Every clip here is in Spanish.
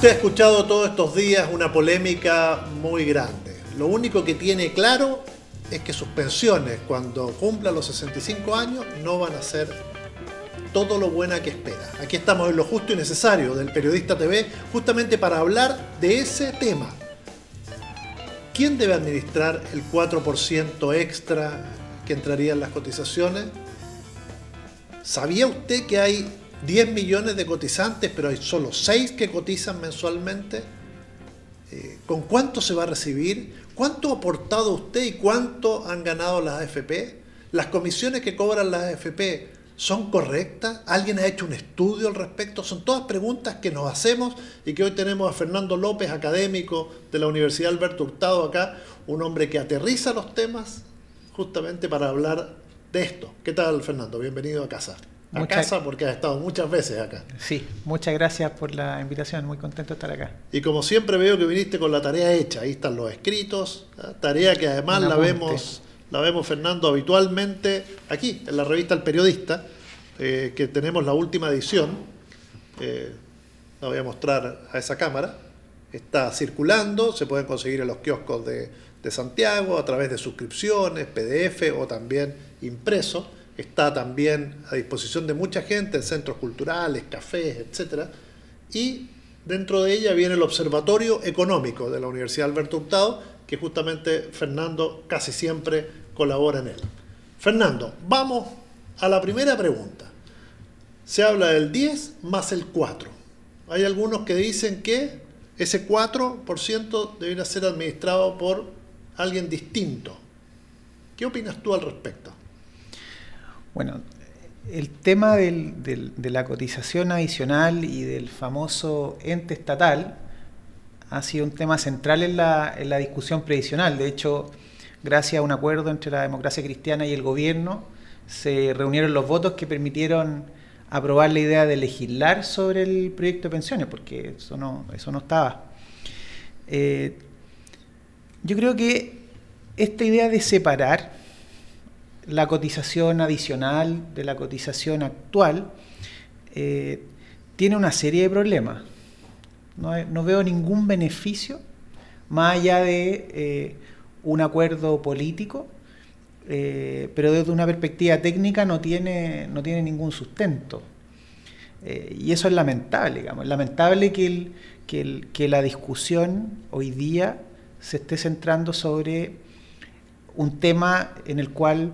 Usted ha escuchado todos estos días una polémica muy grande. Lo único que tiene claro es que sus pensiones, cuando cumplan los 65 años, no van a ser todo lo buena que espera. Aquí estamos en Lo Justo y Necesario del Periodista TV, justamente para hablar de ese tema. ¿Quién debe administrar el 4% extra que entraría en las cotizaciones? ¿Sabía usted que hay 10 millones de cotizantes, pero hay solo 6 que cotizan mensualmente? ¿Con cuánto se va a recibir? ¿Cuánto ha aportado usted y cuánto han ganado las AFP? ¿Las comisiones que cobran las AFP son correctas? ¿Alguien ha hecho un estudio al respecto? Son todas preguntas que nos hacemos y que hoy tenemos a Fernando López, académico de la Universidad Alberto Hurtado acá, un hombre que aterriza los temas justamente para hablar de esto. ¿Qué tal, Fernando? Bienvenido a casa. Casa porque has estado muchas veces acá. Sí, muchas gracias por la invitación, muy contento de estar acá. Y como siempre veo que viniste con la tarea hecha, ahí están los escritos, tarea que además la vemos, Fernando, habitualmente aquí, en la revista El Periodista, que tenemos la última edición, la voy a mostrar a esa cámara, está circulando, se pueden conseguir en los kioscos de Santiago a través de suscripciones, PDF o también impreso. Está también a disposición de mucha gente en centros culturales, cafés, etc. Y dentro de ella viene el Observatorio Económico de la Universidad Alberto Hurtado, que justamente Fernando casi siempre colabora en él. Fernando, vamos a la primera pregunta. Se habla del 10 más el 4. Hay algunos que dicen que ese 4% debería ser administrado por alguien distinto. ¿Qué opinas tú al respecto? Bueno, el tema de la cotización adicional y del famoso ente estatal ha sido un tema central en la discusión previsional. De hecho, gracias a un acuerdo entre la democracia cristiana y el gobierno, se reunieron los votos que permitieron aprobar la idea de legislar sobre el proyecto de pensiones, porque eso no estaba. Yo creo que esta idea de separar la cotización adicional de la cotización actual tiene una serie de problemas. No veo ningún beneficio más allá de un acuerdo político, pero desde una perspectiva técnica no tiene ningún sustento. Y eso es lamentable, digamos. Es lamentable que la discusión hoy día se esté centrando sobre un tema en el cual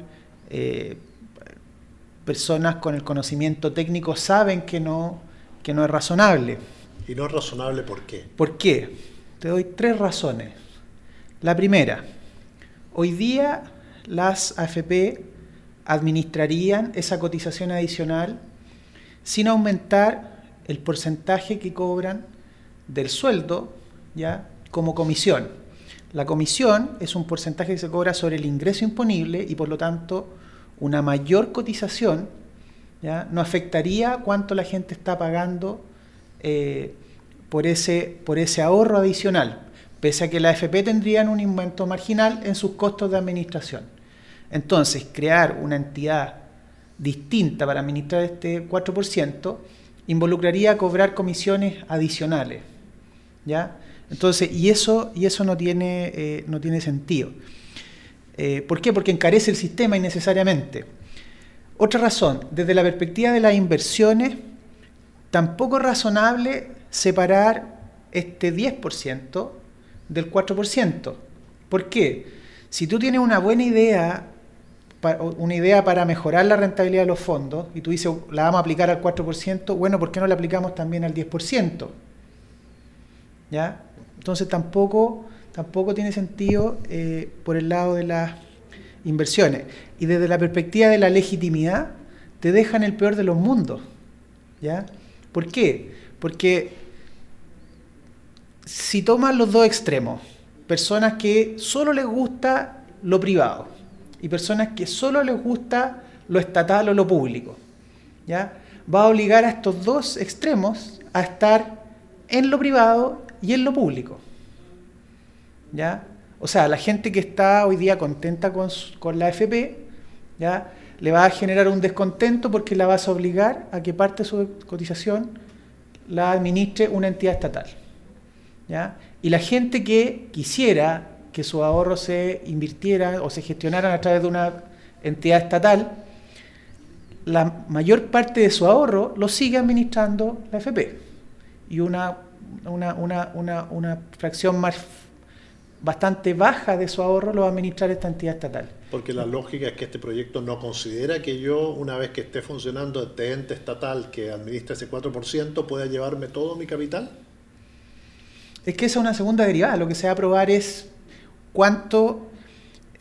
personas con el conocimiento técnico saben que no es razonable. ¿Y no es razonable por qué? ¿Por qué? Te doy 3 razones. La primera, hoy día las AFP administrarían esa cotización adicional sin aumentar el porcentaje que cobran del sueldo, ¿ya?, como comisión. La comisión es un porcentaje que se cobra sobre el ingreso imponible y por lo tanto una mayor cotización, ¿ya?, no afectaría cuánto la gente está pagando por ese ahorro adicional, pese a que la AFP tendrían un aumento marginal en sus costos de administración. Entonces, crear una entidad distinta para administrar este 4% involucraría cobrar comisiones adicionales, ¿ya? Entonces, y eso no tiene sentido. ¿Por qué? Porque encarece el sistema innecesariamente. Otra razón, desde la perspectiva de las inversiones, tampoco es razonable separar este 10% del 4%. ¿Por qué? Si tú tienes una buena idea para mejorar la rentabilidad de los fondos y tú dices, la vamos a aplicar al 4%, bueno, ¿por qué no la aplicamos también al 10%? ¿Ya? Entonces tampoco tiene sentido por el lado de las inversiones. Y desde la perspectiva de la legitimidad, te dejan el peor de los mundos, ¿ya? ¿Por qué? Porque si tomas los dos extremos, personas que solo les gusta lo privado y personas que solo les gusta lo estatal o lo público, ¿ya?, va a obligar a estos dos extremos a estar en lo privado y en lo público, ¿ya? O sea, la gente que está hoy día contenta con la AFP, ¿ya?, le va a generar un descontento porque la vas a obligar a que parte de su cotización la administre una entidad estatal. ¿ya? Y la gente que quisiera que sus ahorros se invirtieran o se gestionaran a través de una entidad estatal, la mayor parte de su ahorro lo sigue administrando la AFP. Y una fracción más bastante baja de su ahorro lo va a administrar esta entidad estatal. Porque la lógica es que este proyecto no considera que yo, una vez que esté funcionando este ente estatal que administra ese 4%, pueda llevarme todo mi capital. Es que esa es una segunda derivada. Lo que se va a probar es cuánto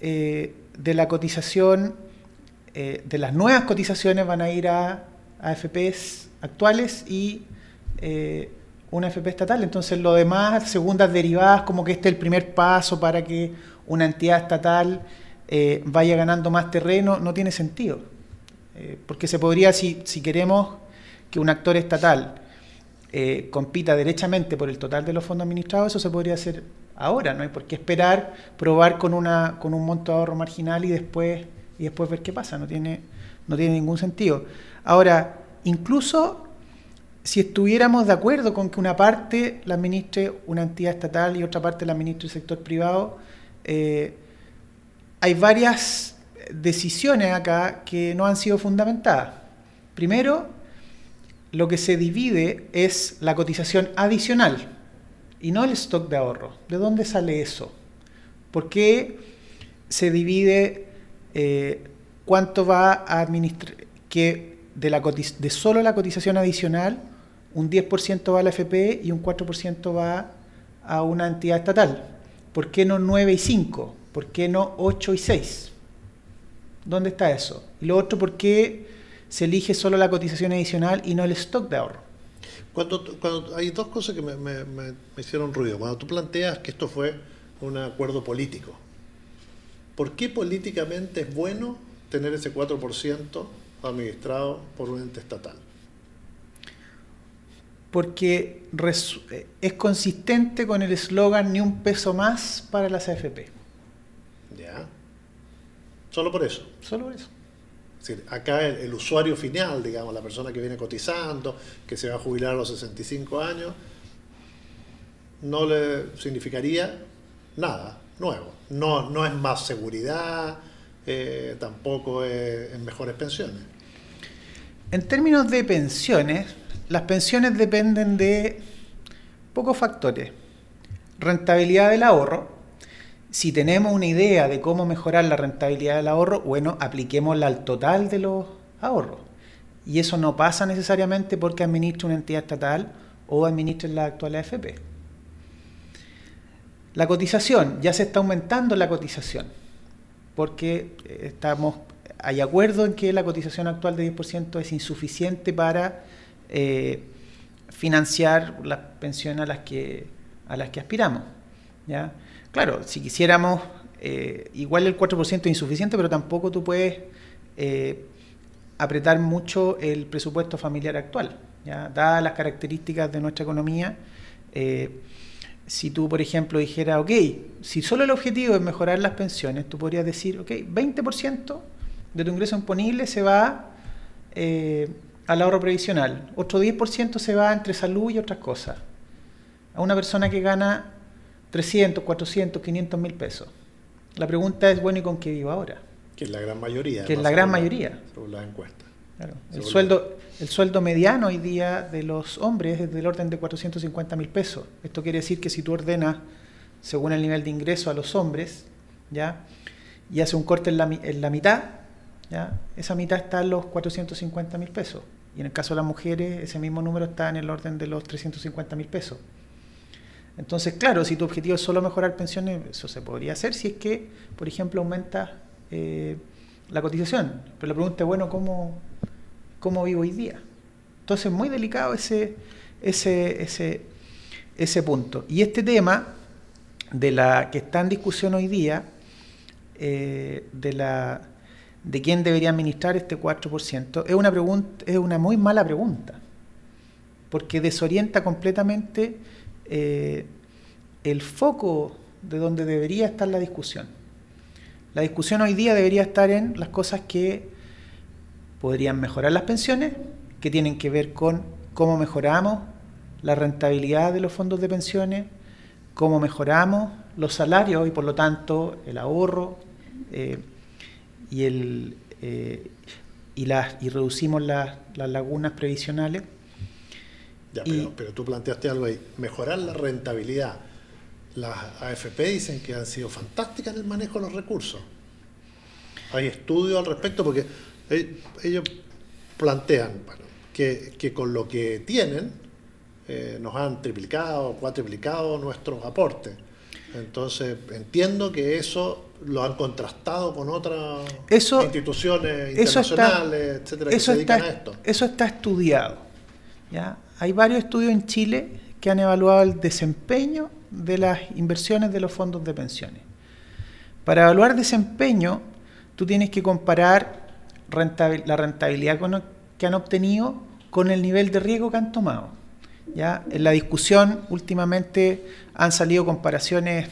de la cotización, de las nuevas cotizaciones van a ir a AFPs actuales y una AFP estatal. Entonces lo demás, segundas derivadas, como que este es el primer paso para que una entidad estatal vaya ganando más terreno, no tiene sentido. Porque se podría, si queremos que un actor estatal compita derechamente por el total de los fondos administrados, eso se podría hacer ahora, no hay por qué esperar, probar con un monto de ahorro marginal y después ver qué pasa, no tiene ningún sentido. Ahora, incluso si estuviéramos de acuerdo con que una parte la administre una entidad estatal y otra parte la administre el sector privado, hay varias decisiones acá que no han sido fundamentadas. Primero, lo que se divide es la cotización adicional y no el stock de ahorro. ¿De dónde sale eso? ¿Por qué se divide cuánto va a administrar, que de solo la cotización adicional, un 10% va a la AFP y un 4% va a una entidad estatal? ¿Por qué no 9 y 5? ¿Por qué no 8 y 6? ¿Dónde está eso? Y lo otro, ¿por qué se elige solo la cotización adicional y no el stock de ahorro? Cuando hay dos cosas que me hicieron ruido. Cuando tú planteas que esto fue un acuerdo político, ¿por qué políticamente es bueno tener ese 4% administrado por un ente estatal? Porque es consistente con el eslogan "ni un peso más para las AFP". ¿Ya? ¿Solo por eso? Solo por eso. Es decir, acá el usuario final, digamos, la persona que viene cotizando, que se va a jubilar a los 65 años, no le significaría nada nuevo. No es más seguridad, tampoco es mejores pensiones. En términos de pensiones, las pensiones dependen de pocos factores. Rentabilidad del ahorro. Si tenemos una idea de cómo mejorar la rentabilidad del ahorro, bueno, apliquémosla al total de los ahorros. Y eso no pasa necesariamente porque administre una entidad estatal o administre la actual AFP. La cotización, ya se está aumentando la cotización, porque hay acuerdo en que la cotización actual de 10% es insuficiente para financiar las pensiones a las que aspiramos, ¿ya? Claro, si quisiéramos, igual el 4% es insuficiente, pero tampoco tú puedes apretar mucho el presupuesto familiar actual, ¿ya? Dadas las características de nuestra economía, si tú, por ejemplo, dijeras, ok, si solo el objetivo es mejorar las pensiones, tú podrías decir, ok, 20% de tu ingreso imponible se va al ahorro previsional, otro 10% se va entre salud y otras cosas. A una persona que gana 300, 400, 500 mil pesos. La pregunta es, bueno, ¿y con qué vivo ahora? Que es la gran mayoría. Que es la gran mayoría. Según las encuestas. Claro. El sueldo mediano hoy día de los hombres es del orden de 450 mil pesos. Esto quiere decir que si tú ordenas según el nivel de ingreso a los hombres, ¿ya? Y hace un corte en la mitad, ¿ya? Esa mitad está en los 450 mil pesos. Y en el caso de las mujeres, ese mismo número está en el orden de los 350 mil pesos. Entonces, claro, si tu objetivo es solo mejorar pensiones, eso se podría hacer si es que, por ejemplo, aumenta la cotización. Pero la pregunta es, bueno, ¿cómo vivo hoy día? Entonces, muy delicado ese punto. Y este tema de la que está en discusión hoy día, de quién debería administrar este 4%, es una muy mala pregunta, porque desorienta completamente el foco de donde debería estar la discusión. La discusión hoy día debería estar en las cosas que podrían mejorar las pensiones, que tienen que ver con cómo mejoramos la rentabilidad de los fondos de pensiones, cómo mejoramos los salarios y por lo tanto el ahorro y reducimos las lagunas previsionales. Ya, pero tú planteaste algo ahí, mejorar la rentabilidad. Las AFP dicen que han sido fantásticas en el manejo de los recursos. Hay estudios al respecto porque ellos plantean que con lo que tienen nos han triplicado, cuatriplicado nuestros aportes. Entonces entiendo que eso lo han contrastado con otras instituciones internacionales, etcétera, que se dedican a esto. Eso está estudiado, ¿ya? Hay varios estudios en Chile que han evaluado el desempeño de las inversiones de los fondos de pensiones. Para evaluar desempeño, tú tienes que comparar la rentabilidad que han obtenido con el nivel de riesgo que han tomado. ¿Ya? En la discusión últimamente han salido comparaciones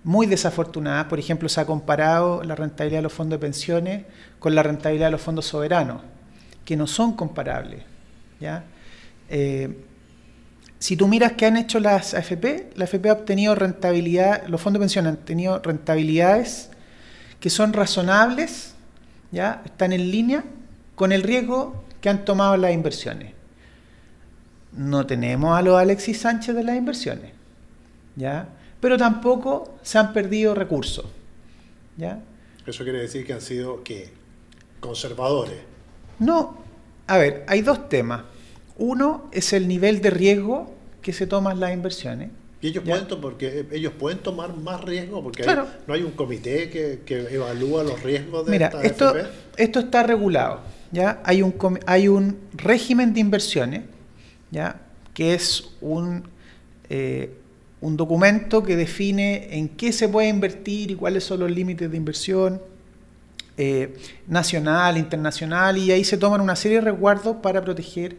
muy desafortunadas. Por ejemplo, se ha comparado la rentabilidad de los fondos de pensiones con la rentabilidad de los fondos soberanos, que no son comparables, ¿ya? Si tú miras qué han hecho las AFP, la AFP ha obtenido rentabilidad, los fondos de pensión han tenido rentabilidades que son razonables, ¿ya? Están en línea con el riesgo que han tomado las inversiones. No tenemos a los Alexis Sánchez de las inversiones, ¿ya? Pero tampoco se han perdido recursos, ¿ya? Eso quiere decir que han sido conservadores. No, a ver, hay dos temas. Uno es el nivel de riesgo que se toman las inversiones. Y ellos pueden tomar más riesgo porque claro. No hay un comité que evalúa los riesgos de esta AFP. Esto está regulado, ¿ya? Hay un régimen de inversiones, ¿ya? Que es un documento que define en qué se puede invertir y cuáles son los límites de inversión nacional, internacional, y ahí se toman una serie de resguardos para proteger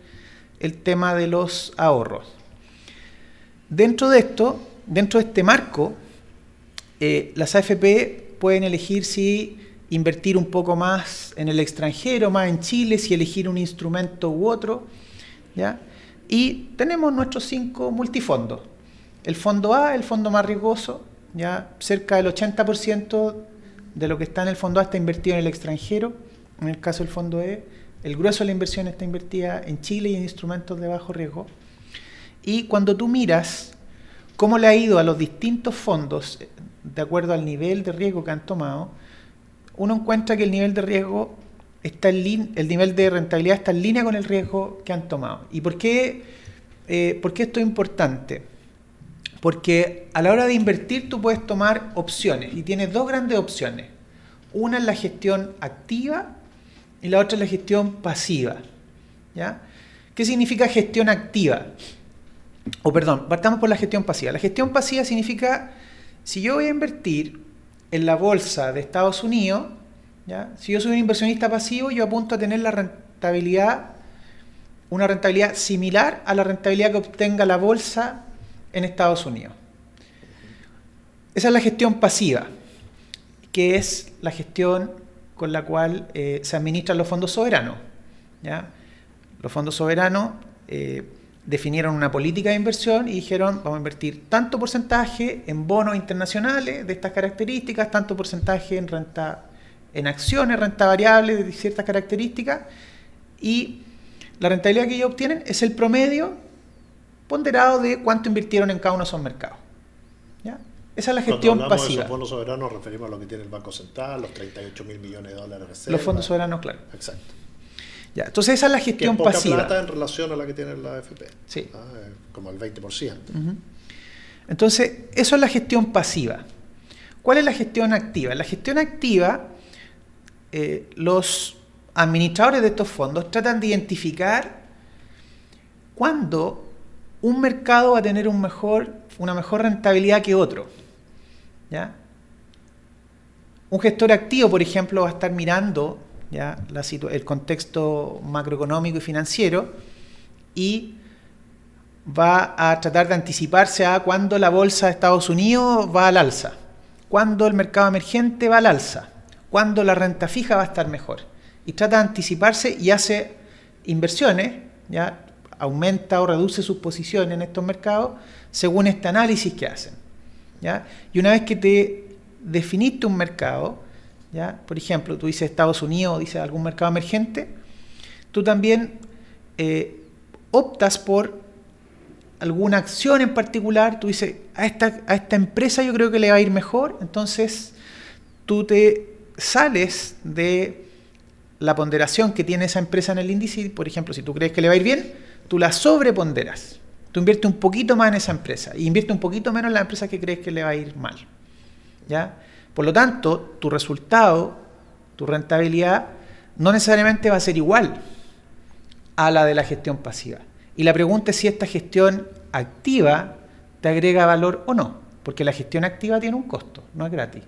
el tema de los ahorros. Dentro de este marco, las AFP pueden elegir si invertir un poco más en el extranjero, más en Chile, si elegir un instrumento u otro, ¿ya? Y tenemos nuestros 5 multifondos. El fondo A, el fondo más riesgoso, ya cerca del 80% de lo que está en el fondo A está invertido en el extranjero. En el caso del fondo E, el grueso de la inversión está invertida en Chile y en instrumentos de bajo riesgo. Y cuando tú miras cómo le ha ido a los distintos fondos de acuerdo al nivel de riesgo que han tomado, uno encuentra que el nivel de riesgo el nivel de rentabilidad está en línea con el riesgo que han tomado. ¿Y por qué esto es importante? Porque a la hora de invertir tú puedes tomar opciones y tienes dos grandes opciones. Una es la gestión activa y la otra es la gestión pasiva, ¿ya? ¿Qué significa gestión activa? Partamos por la gestión pasiva. La gestión pasiva significa, si yo voy a invertir en la bolsa de Estados Unidos, ¿ya? Si yo soy un inversionista pasivo, yo apunto a tener una rentabilidad similar a la rentabilidad que obtenga la bolsa en Estados Unidos. Esa es la gestión pasiva, que es la gestión con la cual se administran los fondos soberanos, ¿ya? Los fondos soberanos definieron una política de inversión y dijeron, vamos a invertir tanto porcentaje en bonos internacionales de estas características, tanto porcentaje en acciones, renta variable de ciertas características, y la rentabilidad que ellos obtienen es el promedio ponderado de cuánto invirtieron en cada uno de esos mercados, ¿ya? Esa es la gestión pasiva. Cuando hablamos de esos fondos soberanos nos referimos a lo que tiene el Banco Central, los 38.000 millones de dólares de reserva. Los fondos soberanos, claro. Exacto. Ya, entonces esa es la gestión pasiva. Que es poca plata en relación a la que tiene la AFP. Sí. Como el 20%. Uh-huh. Entonces, eso es la gestión pasiva. ¿Cuál es la gestión activa? En la gestión activa, los administradores de estos fondos tratan de identificar cuándo un mercado va a tener una mejor rentabilidad que otro, ¿ya? Un gestor activo, por ejemplo, va a estar mirando, ¿ya?, el contexto macroeconómico y financiero y va a tratar de anticiparse a cuándo la bolsa de Estados Unidos va al alza, cuándo el mercado emergente va al alza, cuándo la renta fija va a estar mejor. Y trata de anticiparse y hace inversiones, ¿ya?, aumenta o reduce sus posiciones en estos mercados según este análisis que hacen, ¿ya? Y una vez que te definiste un mercado, ¿ya? Por ejemplo, tú dices Estados Unidos, dices algún mercado emergente, tú también optas por alguna acción en particular, tú dices, a esta empresa yo creo que le va a ir mejor, entonces tú te sales de la ponderación que tiene esa empresa en el índice. Por ejemplo, si tú crees que le va a ir bien, tú la sobreponderas. Tú inviertes un poquito más en esa empresa y inviertes un poquito menos en la empresa que crees que le va a ir mal, ¿ya? Por lo tanto, tu resultado, tu rentabilidad, no necesariamente va a ser igual a la de la gestión pasiva. Y la pregunta es si esta gestión activa te agrega valor o no, porque la gestión activa tiene un costo, no es gratis.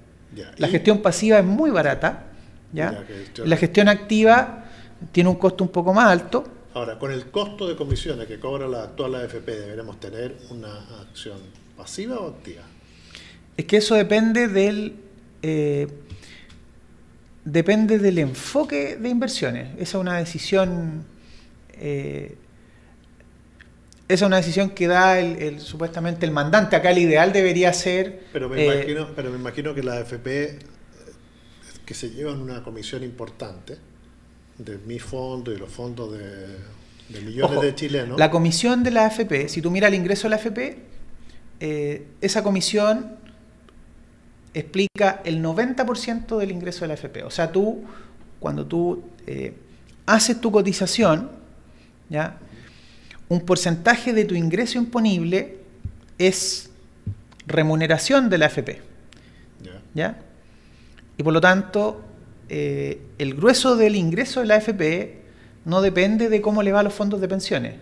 La gestión pasiva es muy barata, ¿ya? La gestión activa tiene un costo un poco más alto. Ahora, con el costo de comisiones que cobra la actual AFP, ¿deberemos tener una acción pasiva o activa? Es que eso depende del enfoque de inversiones. Esa es una decisión que da supuestamente el mandante. Acá el ideal debería ser... Pero me imagino que la AFP, que se llevan una comisión importante de mi fondo y los fondos de millones de chilenos. La comisión de la AFP, si tú miras el ingreso de la AFP, esa comisión explica el 90% del ingreso de la AFP. O sea, cuando tú haces tu cotización, ¿ya? Un porcentaje de tu ingreso imponible es remuneración de la AFP, ¿ya? Y por lo tanto, el grueso del ingreso de la AFP no depende de cómo le va a los fondos de pensiones.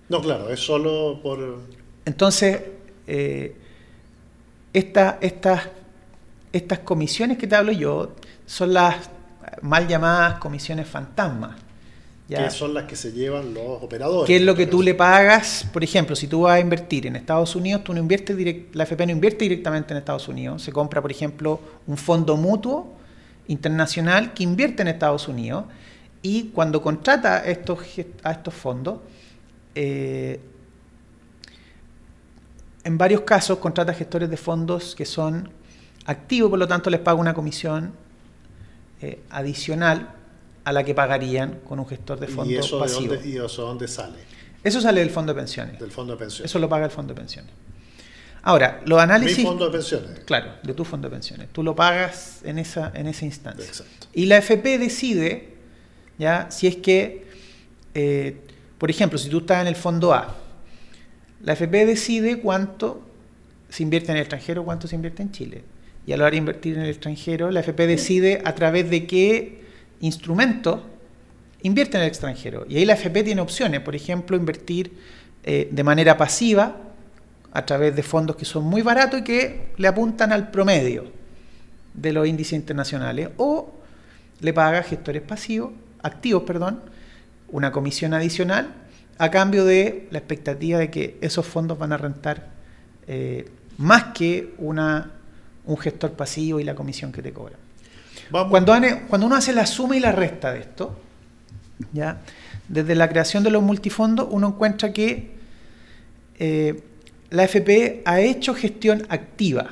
No, claro, es solo por... Entonces, estas comisiones que te hablo yo son las mal llamadas comisiones fantasmas, ¿ya? Que son las que se llevan los operadores. ¿Qué es lo que tú le pagas? Por ejemplo, si tú vas a invertir en Estados Unidos, tú no inviertes la AFP no invierte directamente en Estados Unidos. Se compra, por ejemplo, un fondo mutuo internacional que invierte en Estados Unidos, y cuando contrata a estos fondos, en varios casos contrata gestores de fondos que son activos, por lo tanto les paga una comisión adicional a la que pagarían con un gestor de fondos pasivo. ¿Y eso dónde sale? Eso sale del fondo de pensiones. Del fondo de pensiones. Eso lo paga el fondo de pensiones. Ahora, los análisis... Mi fondo de pensiones. Claro, de tu fondo de pensiones. Tú lo pagas en esa instancia. Exacto. Y la AFP decide, ¿ya? Si es que, por ejemplo, si tú estás en el fondo A, la AFP decide cuánto se invierte en el extranjero, cuánto se invierte en Chile. Y a la hora de invertir en el extranjero, la AFP decide a través de qué instrumento invierte en el extranjero. Y ahí la AFP tiene opciones, por ejemplo, invertir de manera pasiva a través de fondos que son muy baratos y que le apuntan al promedio de los índices internacionales, o le paga a gestores activos, una comisión adicional a cambio de la expectativa de que esos fondos van a rentar más que un gestor pasivo y la comisión que te cobran. Cuando uno hace la suma y la resta de esto, ¿ya? Desde la creación de los multifondos, uno encuentra que la AFP ha hecho gestión activa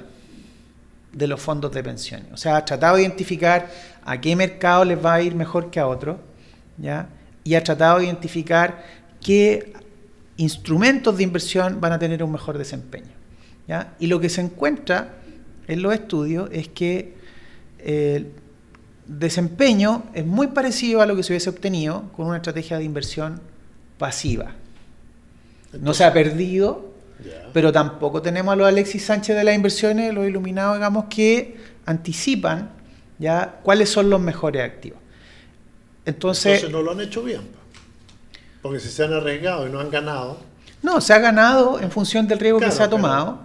de los fondos de pensiones. O sea, ha tratado de identificar a qué mercado les va a ir mejor que a otros, ¿ya? Y ha tratado de identificar qué instrumentos de inversión van a tener un mejor desempeño, ¿ya? Y lo que se encuentra en los estudios es que el desempeño es muy parecido a lo que se hubiese obtenido con una estrategia de inversión pasiva. Entonces, no se ha perdido, pero tampoco tenemos a los Alexis Sánchez de las inversiones, los iluminados, digamos, que anticipan ya cuáles son los mejores activos. Entonces no lo han hecho bien, porque si se han arriesgado y no han ganado. No, se ha ganado en función del riesgo que se ha tomado.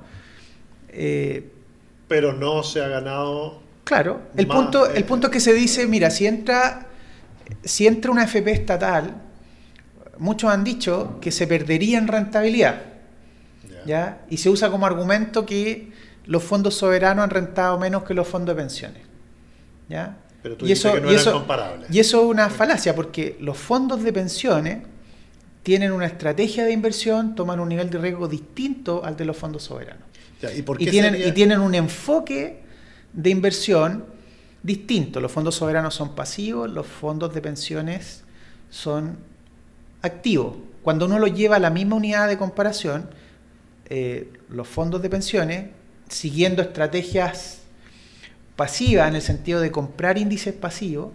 Pero no se ha ganado. Claro, el punto es que se dice, mira, si entra una AFP estatal, muchos han dicho que se perdería en rentabilidad, ¿ya? Y se usa como argumento que los fondos soberanos han rentado menos que los fondos de pensiones, ¿ya? Pero tú dices que no eran comparables. Y eso es una falacia, porque los fondos de pensiones tienen una estrategia de inversión, toman un nivel de riesgo distinto al de los fondos soberanos. Ya, ¿y por qué y tienen un enfoque de inversión distinto. Los fondos soberanos son pasivos, los fondos de pensiones son activos. Cuando uno lo lleva a la misma unidad de comparación, los fondos de pensiones, siguiendo estrategias pasivas en el sentido de comprar índices pasivos,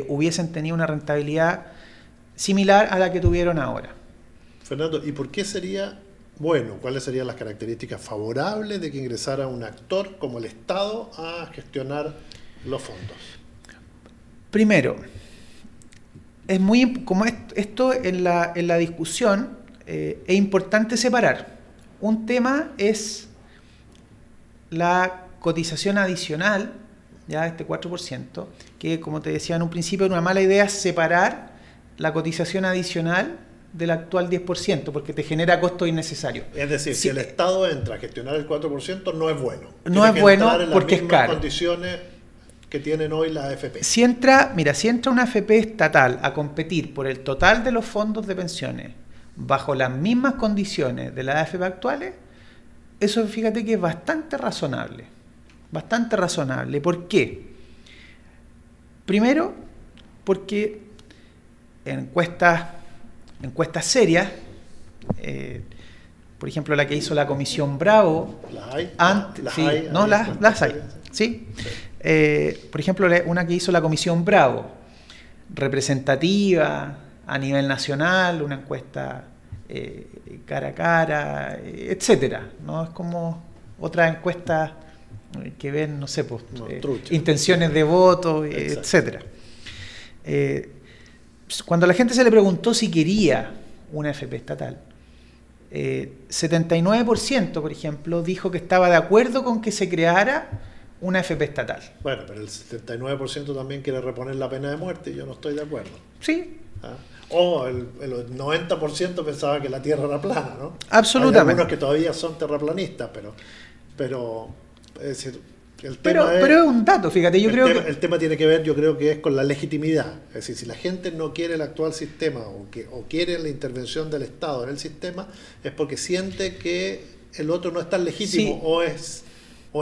hubiesen tenido una rentabilidad similar a la que tuvieron ahora. Fernando, ¿y por qué sería bueno? ¿Cuáles serían las características favorables de que ingresara un actor como el Estado a gestionar los fondos? Primero, como esto en la discusión, es importante separar. Un tema es la cotización adicional, ya este 4%, que como te decía en un principio, una mala idea es separar la cotización adicional del actual 10%, porque te genera costos innecesarios. Es decir, si el Estado entra a gestionar el 4%, no es bueno. No es bueno porque es caro. Tiene que entrar en las mismas condiciones que tienen hoy las AFP. Si entra una AFP estatal a competir por el total de los fondos de pensiones bajo las mismas condiciones de las AFP actuales, eso fíjate que es bastante razonable. Bastante razonable. ¿Por qué? Primero, porque en encuestas serias, por ejemplo la que hizo la Comisión Bravo, las hay, ¿sí? Por ejemplo, una que hizo la Comisión Bravo, representativa a nivel nacional, una encuesta cara a cara, etcétera, ¿no? Es como otras encuestas que ven, no sé, pues, intenciones de voto, etcétera. Cuando a la gente se le preguntó si quería una AFP estatal, 79%, por ejemplo, dijo que estaba de acuerdo con que se creara una AFP estatal. Bueno, pero el 79% también quiere reponer la pena de muerte y yo no estoy de acuerdo. Sí. O el 90% pensaba que la Tierra era plana, ¿no? Absolutamente. Hay algunos que todavía son terraplanistas, pero es decir, pero es un dato, fíjate, el tema tiene que ver, yo creo que es con la legitimidad. Es decir, si la gente no quiere el actual sistema o quiere la intervención del Estado en el sistema, es porque siente que el otro no es tan legítimo, sí, o es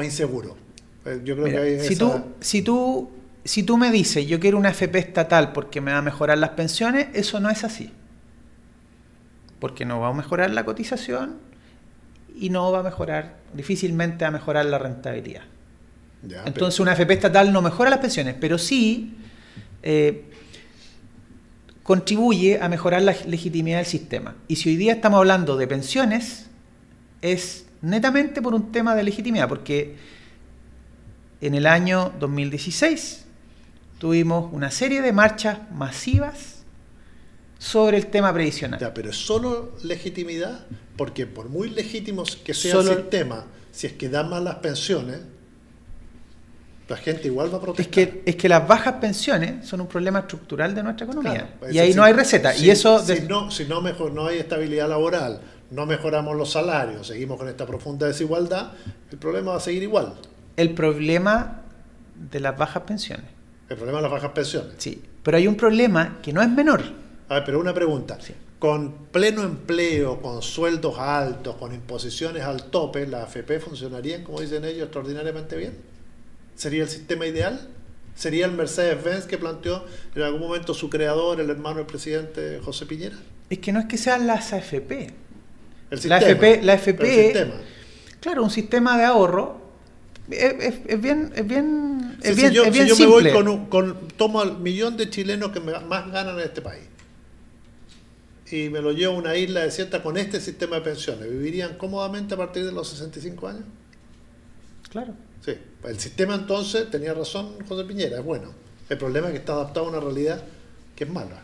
inseguro. Yo creo que hay si tú me dices, yo quiero una AFP estatal porque me va a mejorar las pensiones, eso no es así. Porque no va a mejorar la cotización y no va a mejorar, difícilmente va a mejorar la rentabilidad. Ya, entonces una AFP estatal no mejora las pensiones, pero sí contribuye a mejorar la legitimidad del sistema. Y si hoy día estamos hablando de pensiones, es netamente por un tema de legitimidad, porque en el año 2016 tuvimos una serie de marchas masivas sobre el tema previsional. Ya, pero es solo legitimidad, porque por muy legítimos que sea el sistema, si es que dan mal las pensiones, la gente igual va a protestar. Es que las bajas pensiones son un problema estructural de nuestra economía. Claro, y ahí no hay receta. Si no hay estabilidad laboral, no mejoramos los salarios, seguimos con esta profunda desigualdad, el problema va a seguir igual. El problema de las bajas pensiones. El problema de las bajas pensiones. Sí, pero hay un problema que no es menor. A ver, pero una pregunta. Sí. Con pleno empleo, con sueldos altos, con imposiciones al tope, ¿las AFP funcionarían, como dicen ellos, extraordinariamente bien? ¿Sería el sistema ideal? ¿Sería el Mercedes-Benz que planteó en algún momento su creador, el hermano del presidente José Piñera? Es que no es que sean las AFP. El sistema. La AFP, claro, un sistema de ahorro. Es bien simple. Tomo al millón de chilenos que más ganan en este país y me lo llevo a una isla desierta con este sistema de pensiones, ¿vivirían cómodamente a partir de los 65 años? Claro. Sí, el sistema entonces, tenía razón José Piñera, es bueno. El problema es que está adaptado a una realidad que es mala.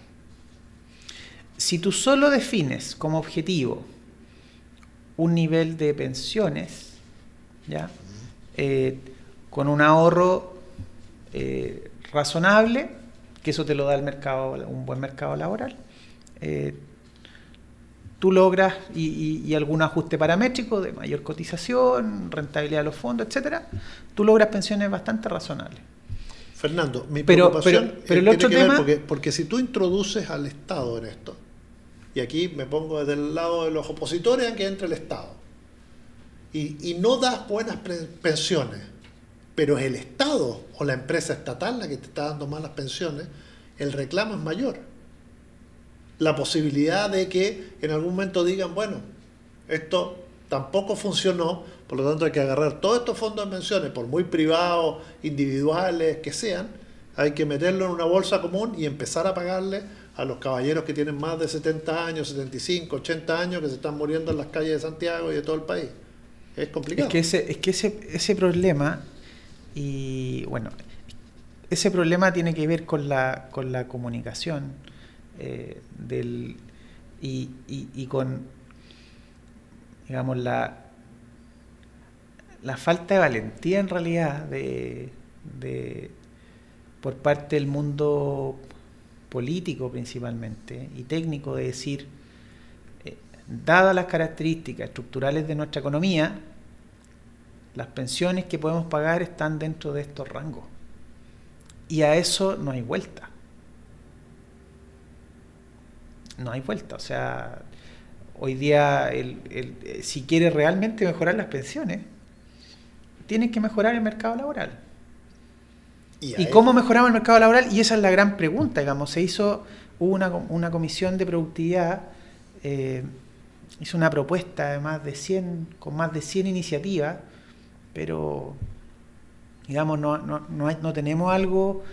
Si tú solo defines como objetivo un nivel de pensiones, ¿ya? Con un ahorro razonable, que eso te lo da el mercado, un buen mercado laboral, tú logras, y algún ajuste paramétrico de mayor cotización, rentabilidad de los fondos, etcétera, tú logras pensiones bastante razonables. Fernando, mi preocupación pero el otro tema, porque si tú introduces al Estado en esto, y aquí me pongo desde el lado de los opositores a que entre el Estado. Y no das buenas pensiones, pero es el Estado o la empresa estatal la que te está dando malas pensiones, el reclamo es mayor. La posibilidad de que en algún momento digan, bueno, esto tampoco funcionó, por lo tanto hay que agarrar todos estos fondos de pensiones, por muy privados, individuales que sean, hay que meterlo en una bolsa común y empezar a pagarle a los caballeros que tienen más de 70 años, 75, 80 años, que se están muriendo en las calles de Santiago y de todo el país. Es complicado. Es que ese problema, y bueno, ese problema tiene que ver con la comunicación y con, digamos, la falta de valentía en realidad por parte del mundo político principalmente y técnico, de decir, dadas las características estructurales de nuestra economía, las pensiones que podemos pagar están dentro de estos rangos. Y a eso no hay vuelta. No hay vuelta. O sea, hoy día, si quieres realmente mejorar las pensiones, tienes que mejorar el mercado laboral. ¿Y cómo mejoramos el mercado laboral? Y esa es la gran pregunta, digamos. Hubo una comisión de productividad, hizo una propuesta de con más de 100 iniciativas, pero digamos no tenemos algo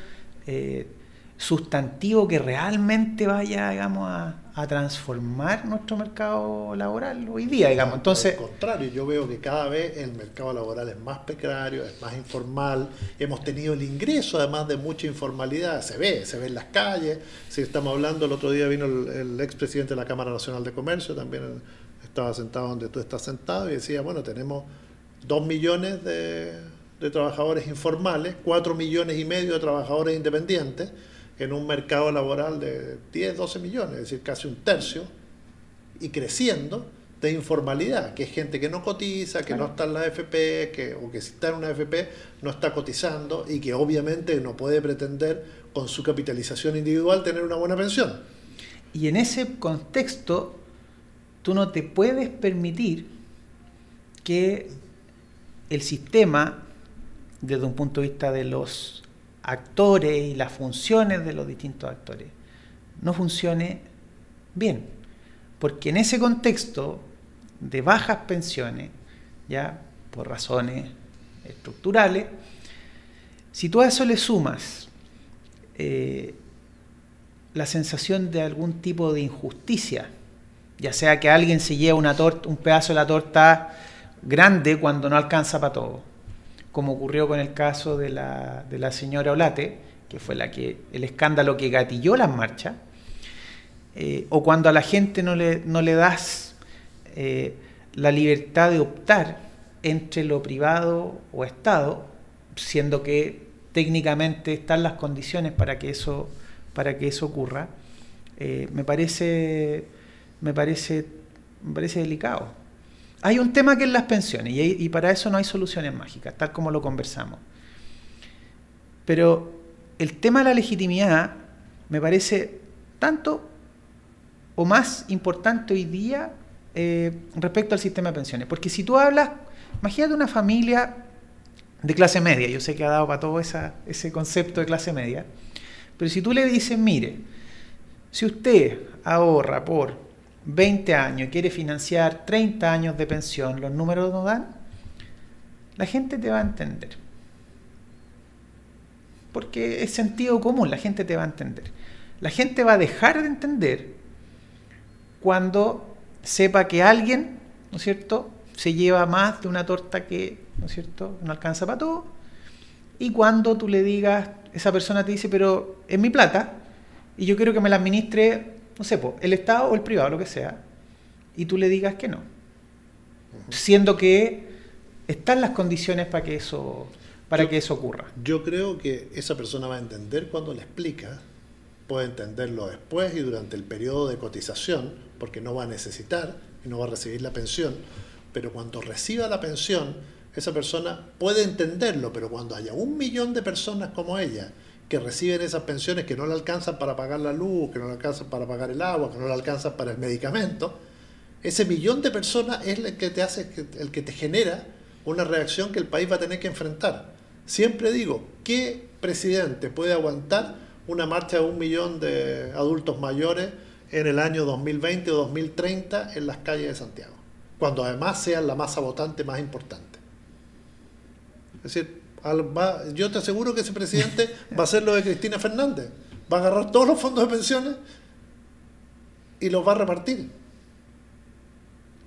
sustantivo que realmente vaya, digamos, a transformar nuestro mercado laboral hoy día, digamos. Entonces, al contrario, yo veo que cada vez el mercado laboral es más precario, es más informal. Hemos tenido el ingreso, además de mucha informalidad, se ve en las calles. Si estamos hablando, el otro día vino el expresidente de la Cámara Nacional de Comercio, también estaba sentado donde tú estás sentado, y decía, bueno, tenemos 2 millones de trabajadores informales, 4,5 millones de trabajadores independientes, en un mercado laboral de 10, 12 millones, es decir, casi un tercio, y creciendo, de informalidad, que es gente que no cotiza, que claro, no está en la AFP, o que si está en una AFP no está cotizando, y que obviamente no puede pretender con su capitalización individual tener una buena pensión. Y en ese contexto, tú no te puedes permitir que el sistema, desde un punto de vista de los actores y las funciones de los distintos actores, no funcione bien, porque en ese contexto de bajas pensiones, ya por razones estructurales, si tú a eso le sumas la sensación de algún tipo de injusticia, ya sea que alguien se lleva un pedazo de la torta grande cuando no alcanza para todo, como ocurrió con el caso de la señora Olate, que fue el escándalo que gatilló las marchas, o cuando a la gente no le das la libertad de optar entre lo privado o Estado, siendo que técnicamente están las condiciones para que eso ocurra, me parece delicado. Hay un tema que es las pensiones, y para eso no hay soluciones mágicas, tal como lo conversamos. Pero el tema de la legitimidad me parece tanto o más importante hoy día respecto al sistema de pensiones. Porque si tú hablas, imagínate una familia de clase media, yo sé que ha dado para todo ese concepto de clase media, pero si tú le dices, mire, si usted ahorra por 20 años y quiere financiar 30 años de pensión, los números no dan, la gente te va a entender. Porque es sentido común, la gente te va a entender. La gente va a dejar de entender cuando sepa que alguien, ¿no es cierto?, se lleva más de una torta que, ¿no es cierto?, no alcanza para todo, y cuando tú le digas, esa persona te dice, pero es mi plata, y yo quiero que me la administre, no sé, el Estado o el privado, lo que sea, y tú le digas que no, siendo que están las condiciones para que eso ocurra. Yo creo que esa persona va a entender cuando le explica, puede entenderlo después y durante el periodo de cotización, porque no va a necesitar y no va a recibir la pensión, pero cuando reciba la pensión, esa persona puede entenderlo, pero cuando haya 1 millón de personas como ella que reciben esas pensiones que no le alcanzan para pagar la luz, que no le alcanzan para pagar el agua, que no le alcanzan para el medicamento, ese millón de personas es el que te hace, el que te genera una reacción que el país va a tener que enfrentar. Siempre digo, ¿qué presidente puede aguantar una marcha de 1 millón de adultos mayores en el año 2020 o 2030 en las calles de Santiago? Cuando además sean la masa votante más importante. Es decir, yo te aseguro que ese presidente va a hacer lo de Cristina Fernández. Va a agarrar todos los fondos de pensiones y los va a repartir.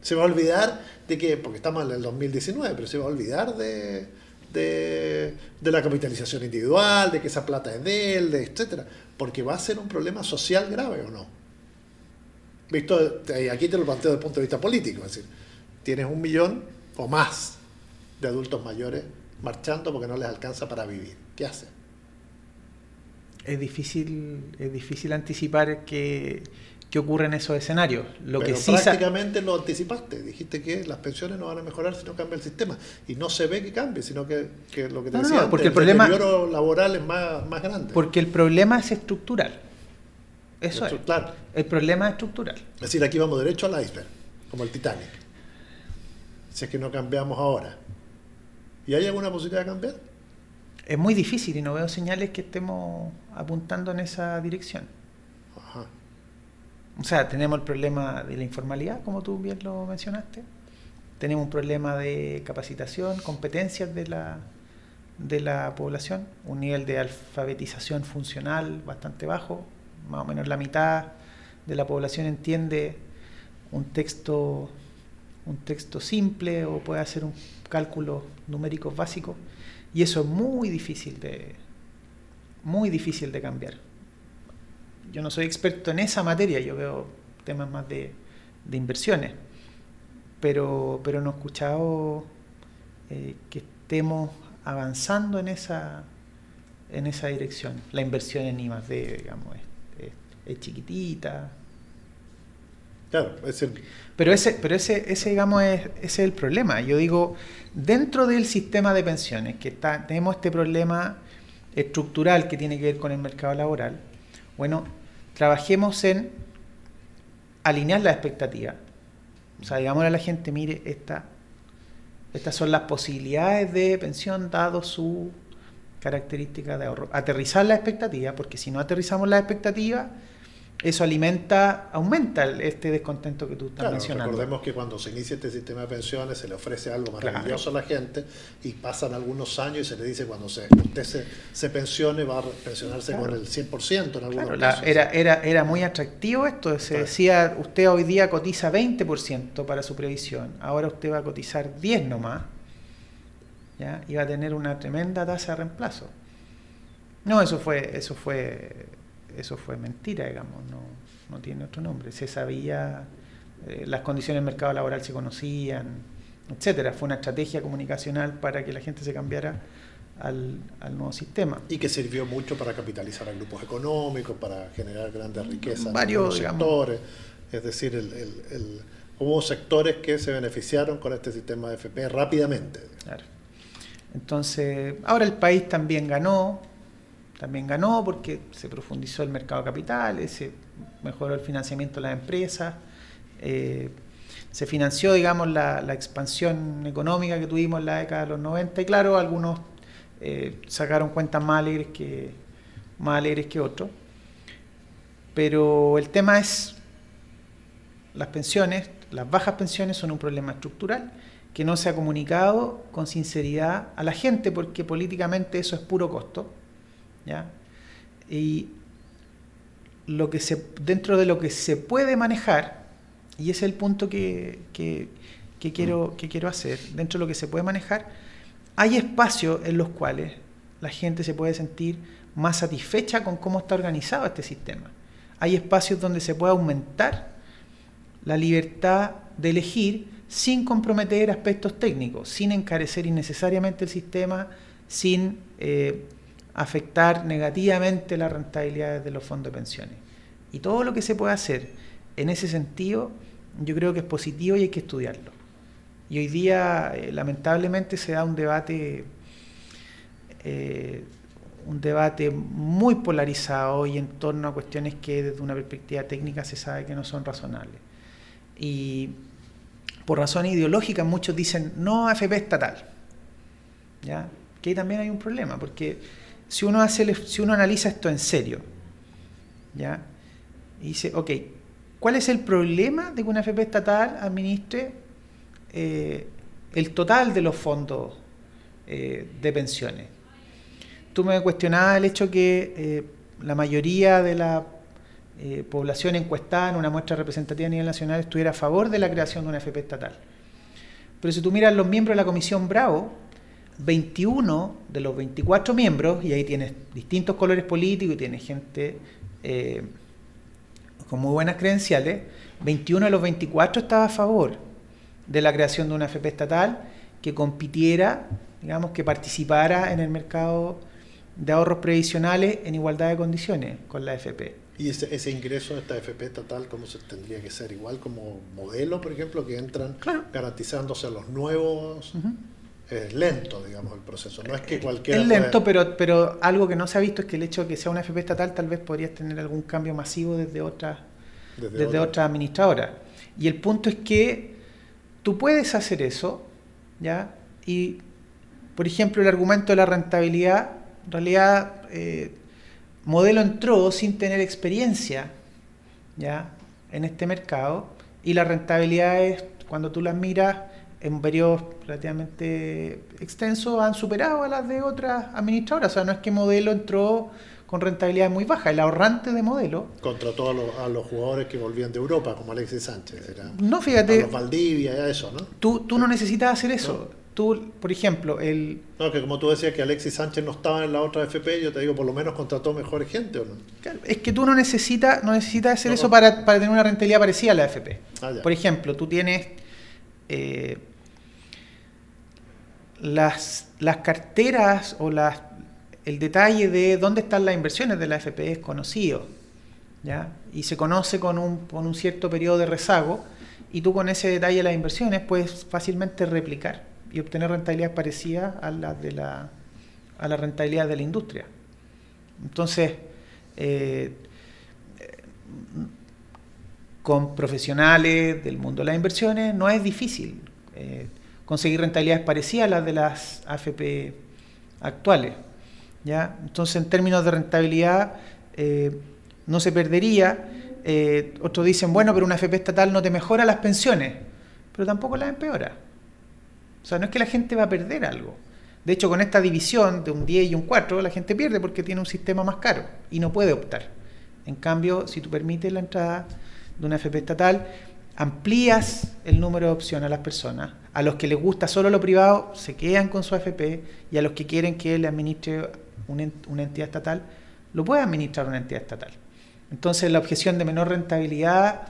Se va a olvidar de que, porque estamos en el 2019, pero se va a olvidar de la capitalización individual, de que esa plata es de él, etcétera, porque va a ser un problema social grave, ¿o no? Visto, aquí te lo planteo desde el punto de vista político, es decir, tienes 1 millón o más de adultos mayores marchando porque no les alcanza para vivir. ¿Qué hace? Es difícil anticipar qué ocurre en esos escenarios. Pero que sí prácticamente lo anticipaste. Dijiste que las pensiones no van a mejorar si no cambia el sistema. Y no se ve que cambie, sino que lo que te decía antes, porque el deterioro laboral es más grande. Porque el problema es estructural. Eso es. Claro. El problema es estructural. Es decir, aquí vamos derecho al iceberg, como el Titanic. Si es que no cambiamos ahora. ¿Y hay alguna posibilidad de cambiar? Es muy difícil y no veo señales que estemos apuntando en esa dirección. Ajá. O sea, tenemos el problema de la informalidad, como tú bien lo mencionaste. Tenemos un problema de capacitación, competencias de la población, un nivel de alfabetización funcional bastante bajo. Más o menos la mitad de la población entiende un texto simple o puede hacer un cálculo numéricos básicos, y eso es muy difícil de cambiar. Yo no soy experto en esa materia, yo veo temas más de inversiones, pero no he escuchado que estemos avanzando en esa dirección. La inversión en I+D, digamos, es chiquitita. Claro, pero ese digamos ese es el problema. Yo digo, dentro del sistema de pensiones tenemos este problema estructural que tiene que ver con el mercado laboral. Bueno, trabajemos en alinear las expectativas. O sea, digámosle a la gente, mire, estas son las posibilidades de pensión dado su característica de ahorro. Aterrizar las expectativas, porque si no aterrizamos las expectativas, eso aumenta este descontento que tú estás mencionando. Recordemos que cuando se inicia este sistema de pensiones se le ofrece algo maravilloso a la gente y pasan algunos años y se le dice cuando usted se pensione va a pensionarse con el 100% en algunos casos. Era muy atractivo esto, se decía, usted hoy día cotiza 20% para su previsión, ahora usted va a cotizar 10 nomás, ¿ya? Y va a tener una tremenda tasa de reemplazo. No, eso fue mentira, digamos, no tiene otro nombre. Se sabía, las condiciones del mercado laboral se conocían, etcétera. Fue una estrategia comunicacional para que la gente se cambiara al nuevo sistema. Y que sirvió mucho para capitalizar a grupos económicos, para generar grandes riquezas en varios sectores. Es decir, hubo sectores que se beneficiaron con este sistema de AFP rápidamente. Claro. Entonces, ahora el país también ganó porque se profundizó el mercado de capitales, se mejoró el financiamiento de las empresas, se financió, digamos, la expansión económica que tuvimos en la década de los 90, y claro, algunos sacaron cuentas más alegres que otros, pero el tema es las pensiones, las bajas pensiones son un problema estructural que no se ha comunicado con sinceridad a la gente, porque políticamente eso es puro costo, ¿ya? Y dentro de lo que se puede manejar, y ese es el punto que quiero hacer, dentro de lo que se puede manejar, hay espacios en los cuales la gente se puede sentir más satisfecha con cómo está organizado este sistema. Hay espacios donde se puede aumentar la libertad de elegir sin comprometer aspectos técnicos, sin encarecer innecesariamente el sistema, sin afectar negativamente las rentabilidades de los fondos de pensiones. Y todo lo que se puede hacer en ese sentido, yo creo que es positivo y hay que estudiarlo. Y hoy día, lamentablemente, se da un debate un debate muy polarizado y en torno a cuestiones que desde una perspectiva técnica se sabe que no son razonables. Y por razones ideológicas muchos dicen no AFP estatal, ¿ya? Que ahí también hay un problema, porque si uno analiza esto en serio, ¿ya? Y dice, ok, ¿cuál es el problema de que una AFP estatal administre el total de los fondos de pensiones? Tú me cuestionabas el hecho que la mayoría de la población encuestada en una muestra representativa a nivel nacional estuviera a favor de la creación de una AFP estatal. Pero si tú miras los miembros de la Comisión Bravo, 21 de los 24 miembros, y ahí tienes distintos colores políticos y tienes gente con muy buenas credenciales, 21 de los 24 estaba a favor de la creación de una AFP estatal que compitiera, digamos, que participara en el mercado de ahorros previsionales en igualdad de condiciones con la AFP. ¿Y ese ingreso de esta AFP estatal cómo se tendría que ser? Igual como modelo, por ejemplo, que entran garantizándose a los nuevos. Es lento, digamos, el proceso. No es que cualquiera. Es lento, pero algo que no se ha visto es que el hecho de que sea una AFP estatal tal vez podrías tener algún cambio masivo desde otras administradoras. Y el punto es que tú puedes hacer eso, ¿ya? Y, por ejemplo, el argumento de la rentabilidad, en realidad, Modelo entró sin tener experiencia, ¿ya?, en este mercado, y las rentabilidades, cuando tú las miras en periodos relativamente extensos, han superado a las de otras administradoras. O sea, no es que Modelo entró con rentabilidad muy baja. El ahorrante de Modelo contrató a los jugadores que volvían de Europa, como Alexis Sánchez. No, fíjate. A los Valdivia, eso, ¿no? Tú no necesitas hacer eso. ¿No? Tú, por ejemplo, No, que como tú decías que Alexis Sánchez no estaba en la otra AFP, yo te digo, por lo menos contrató mejor gente, ¿o no? Es que tú no necesitas hacer eso para tener una rentabilidad parecida a la AFP. Por ejemplo, tú tienes las carteras o el detalle de dónde están las inversiones de la AFP es conocido, ¿ya? Y se conoce con un cierto periodo de rezago, y tú con ese detalle de las inversiones puedes fácilmente replicar y obtener rentabilidades parecidas a las de la rentabilidad de la industria. Entonces, con profesionales del mundo de las inversiones no es difícil conseguir rentabilidades parecidas a las de las AFP actuales, ¿ya? Entonces, en términos de rentabilidad, no se perdería. Otros dicen, bueno, pero una AFP estatal no te mejora las pensiones, pero tampoco las empeora. O sea, no es que la gente va a perder algo. De hecho, con esta división de un 10 y un 4, la gente pierde porque tiene un sistema más caro y no puede optar. En cambio, si tú permites la entrada de una AFP estatal, amplías el número de opciones a las personas. A los que les gusta solo lo privado, se quedan con su AFP, y a los que quieren que le administre una entidad estatal, lo puede administrar una entidad estatal. Entonces, la objeción de menor rentabilidad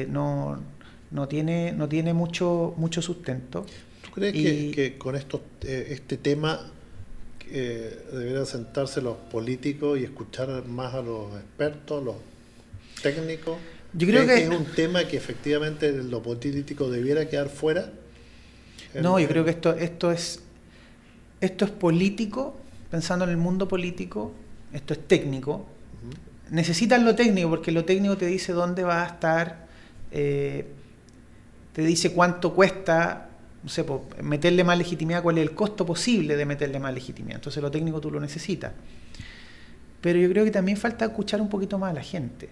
no tiene mucho sustento. ¿Tú crees que con este tema deberían sentarse los políticos y escuchar más a los expertos, los técnicos? Yo creo que es un tema que efectivamente lo político debiera quedar fuera. No, yo creo que esto es político, pensando en el mundo político, esto es técnico. Uh-huh. Necesitas lo técnico, porque lo técnico te dice dónde va a estar, te dice cuánto cuesta, no sé, meterle más legitimidad, cuál es el costo posible de meterle más legitimidad. Entonces lo técnico tú lo necesitas. Pero yo creo que también falta escuchar un poquito más a la gente.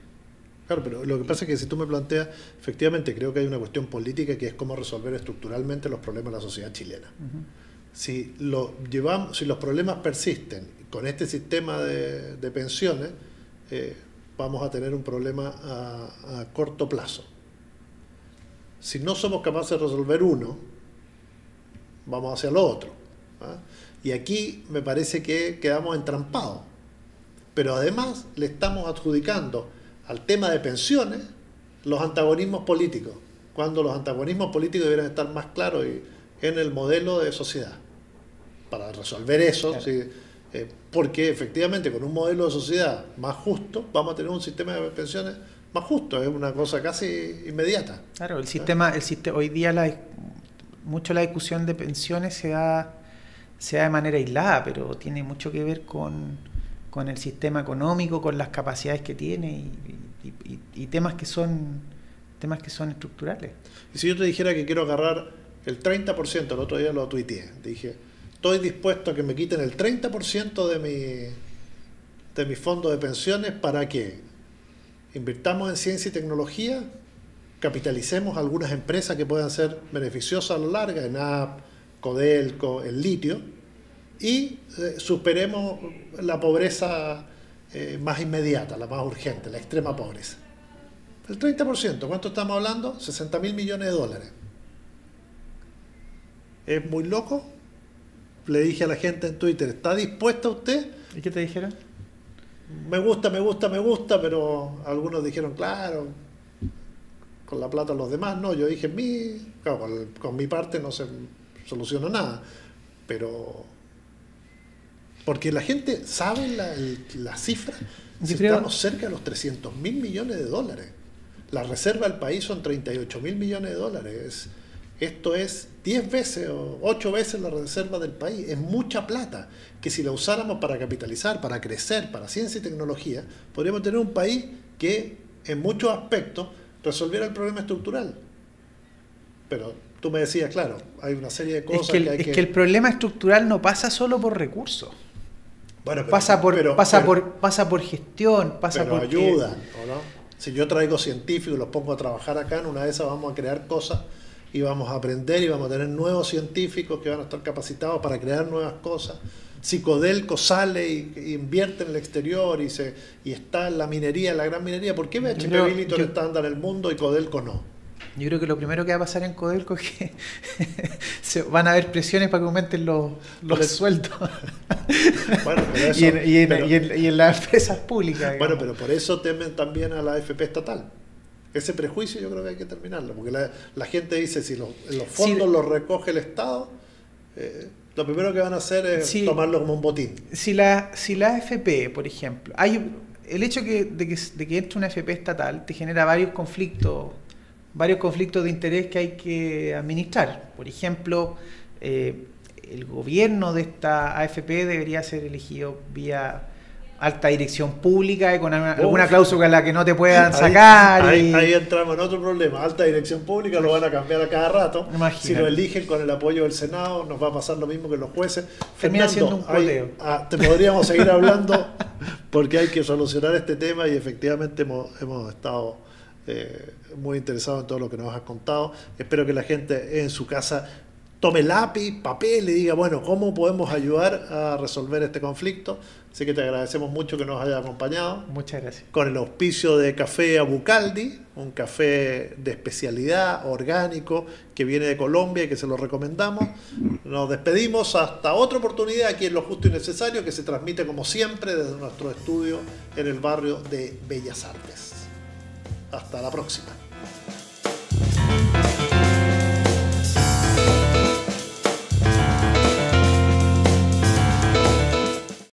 Claro, pero lo que pasa es que si tú me planteas, efectivamente creo que hay una cuestión política que es cómo resolver estructuralmente los problemas de la sociedad chilena. Uh-huh. Si los problemas persisten con este sistema de pensiones, vamos a tener un problema a corto plazo. Si no somos capaces de resolver uno, vamos hacia lo otro, ¿ah? Y aquí me parece que quedamos entrampados. Pero además le estamos adjudicando al tema de pensiones los antagonismos políticos, cuando los antagonismos políticos deberían estar más claros en el modelo de sociedad. Para resolver eso, claro. Sí, porque efectivamente con un modelo de sociedad más justo vamos a tener un sistema de pensiones más justo, es una cosa casi inmediata. Claro, el sistema hoy día mucho la discusión de pensiones se sea de manera aislada, pero tiene mucho que ver con el sistema económico, con las capacidades que tiene y temas que son estructurales. Y si yo te dijera que quiero agarrar el 30%, el otro día lo tuiteé, dije, estoy dispuesto a que me quiten el 30% de mi fondo de pensiones para que invirtamos en ciencia y tecnología, capitalicemos algunas empresas que puedan ser beneficiosas a lo largo, ENAP, Codelco, el litio, y superemos la pobreza más inmediata, la más urgente, la extrema pobreza. El 30%, ¿cuánto estamos hablando? 60.000 millones de dólares. ¿Es muy loco? Le dije a la gente en Twitter, ¿está dispuesta usted? ¿Y qué te dijeron? Me gusta, pero algunos dijeron, claro, con la plata de los demás. No, yo dije, claro, con mi parte no se soluciona nada, pero porque la gente sabe la cifra. Si estamos cerca de los 300.000 millones de dólares. La reserva del país son 38.000 millones de dólares. Esto es 10 veces o 8 veces la reserva del país. Es mucha plata que si la usáramos para capitalizar, para crecer, para ciencia y tecnología, podríamos tener un país que en muchos aspectos resolviera el problema estructural. Pero tú me decías, claro, hay una serie de cosas que el problema estructural no pasa solo por recursos. Bueno, pero, pasa por gestión, pasa por ayuda, ¿no? Si yo traigo científicos y los pongo a trabajar acá, en una de esas vamos a crear cosas y vamos a aprender y vamos a tener nuevos científicos que van a estar capacitados para crear nuevas cosas. Si Codelco sale y invierte en el exterior y está en la minería, en la gran minería, ¿por qué BHP Billiton está andando en el mundo y Codelco no? Yo creo que lo primero que va a pasar en Codelco es que van a haber presiones para que aumenten los sueldos. Bueno, pero eso, y en las empresas públicas. Digamos. Bueno, pero por eso temen también a la AFP estatal. Ese prejuicio yo creo que hay que terminarlo, porque la gente dice, si los fondos los recoge el Estado, lo primero que van a hacer es tomarlo como un botín. Si la AFP, por ejemplo, el hecho de que entre una AFP estatal te genera varios conflictos de interés que hay que administrar. Por ejemplo, el gobierno de esta AFP debería ser elegido vía alta dirección pública y con alguna cláusula en la que no te puedan sacar. Ahí entramos en otro problema. Alta dirección pública lo van a cambiar a cada rato. Imagínate. Si lo eligen con el apoyo del Senado, nos va a pasar lo mismo que los jueces. Termina siendo un cuoteo. Te podríamos seguir hablando porque hay que solucionar este tema y efectivamente hemos estado muy interesados en todo lo que nos has contado. Espero que la gente en su casa tome lápiz, papel y diga, bueno, ¿cómo podemos ayudar a resolver este conflicto? Así que te agradecemos mucho que nos hayas acompañado. Muchas gracias. Con el auspicio de Café Abucaldi, un café de especialidad, orgánico, que viene de Colombia y que se lo recomendamos. Nos despedimos hasta otra oportunidad aquí en Lo Justo y Necesario, que se transmite como siempre desde nuestro estudio en el barrio de Bellas Artes. Hasta la próxima.